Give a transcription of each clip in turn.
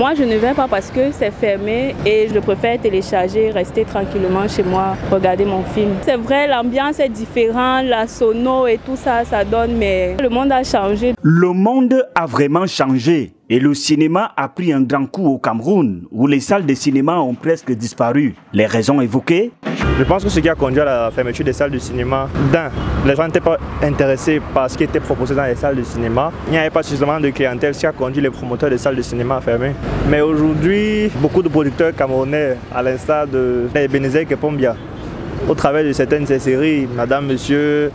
Moi, je ne vais pas parce que c'est fermé et je préfère télécharger, rester tranquillement chez moi, regarder mon film. C'est vrai, l'ambiance est différente, la sono et tout ça, ça donne, mais le monde a changé. Le monde a vraiment changé et le cinéma a pris un grand coup au Cameroun, où les salles de cinéma ont presque disparu. Les raisons évoquées? Je pense que ce qui a conduit à la fermeture des salles de cinéma, les gens n'étaient pas intéressés par ce qui était proposé dans les salles de cinéma. Il n'y avait pas suffisamment de clientèle, ce qui a conduit les promoteurs des salles de cinéma à fermer. Mais aujourd'hui, beaucoup de producteurs camerounais, à l'instar de Ebenezer Kepombia, au travers de certaines de ces séries, Madame, Monsieur,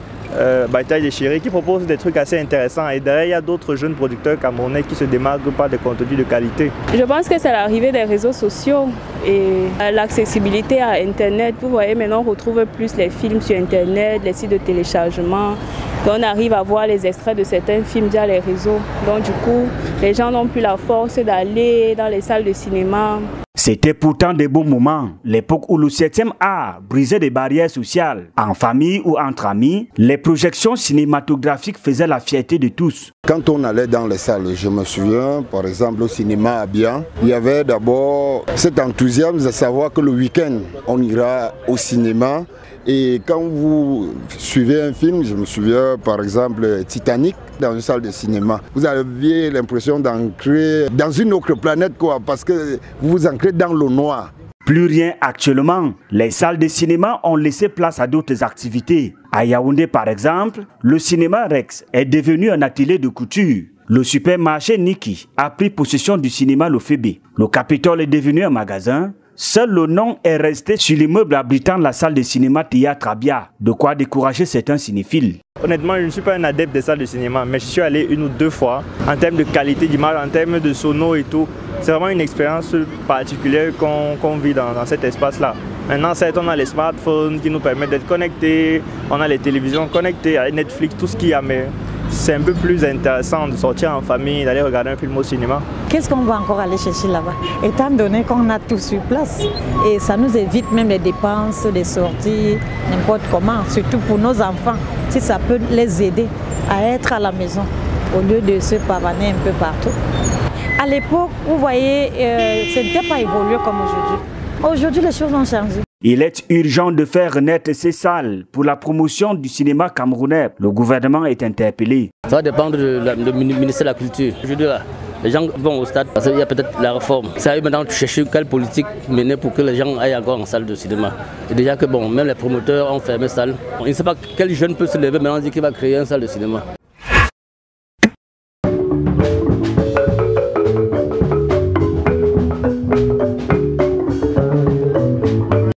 Bataille des Chéris, qui proposent des trucs assez intéressants. Et derrière, il y a d'autres jeunes producteurs camerounais qui se démarquent par des contenus de qualité. Je pense que c'est l'arrivée des réseaux sociaux et l'accessibilité à Internet. Vous voyez, maintenant on retrouve plus les films sur Internet, les sites de téléchargement. On arrive à voir les extraits de certains films via les réseaux. Donc du coup, les gens n'ont plus la force d'aller dans les salles de cinéma. C'était pourtant des bons moments, l'époque où le 7e art brisait des barrières sociales. En famille ou entre amis, les projections cinématographiques faisaient la fierté de tous. Quand on allait dans les salles, je me souviens, par exemple au cinéma à Bien, il y avait d'abord cet enthousiasme de savoir que le week-end, on ira au cinéma. Et quand vous suivez un film, je me souviens par exemple Titanic, dans une salle de cinéma, vous aviez l'impression d'ancrer dans une autre planète, quoi, parce que vous vous ancrez dans le noir. Plus rien actuellement. Les salles de cinéma ont laissé place à d'autres activités. À Yaoundé par exemple, le cinéma Rex est devenu un atelier de couture. Le supermarché Niki a pris possession du cinéma Lofébé. Le Capitole est devenu un magasin. Seul le nom est resté sur l'immeuble abritant la salle de cinéma Théâtre Abia, de quoi décourager certains cinéphiles. Honnêtement, je ne suis pas un adepte des salles de cinéma, mais je suis allé 1 ou 2 fois. En termes de qualité d'image, en termes de sono et tout, c'est vraiment une expérience particulière qu'on vit dans cet espace-là. Maintenant, certes, on a les smartphones qui nous permettent d'être connectés, on a les télévisions connectées, avec Netflix, tout ce qu'il y a, mais c'est un peu plus intéressant de sortir en famille, d'aller regarder un film au cinéma. Qu'est-ce qu'on va encore aller chercher là-bas? Étant donné qu'on a tout sur place, et ça nous évite même les dépenses, les sorties, n'importe comment, surtout pour nos enfants, si ça peut les aider à être à la maison, au lieu de se pavaner un peu partout. À l'époque, vous voyez, ce n'était pas évolué comme aujourd'hui. Aujourd'hui, les choses ont changé. Il est urgent de faire renaître ces salles pour la promotion du cinéma camerounais. Le gouvernement est interpellé. Ça va dépendre du ministère de la Culture. Aujourd'hui, là, les gens vont au stade parce qu'il y a peut-être la réforme. C'est à eux maintenant de chercher quelle politique mener pour que les gens aillent encore en salle de cinéma. Et déjà que bon, même les promoteurs ont fermé salle. On ne sait pas quel jeune peut se lever maintenant et dire qu'il va créer une salle de cinéma.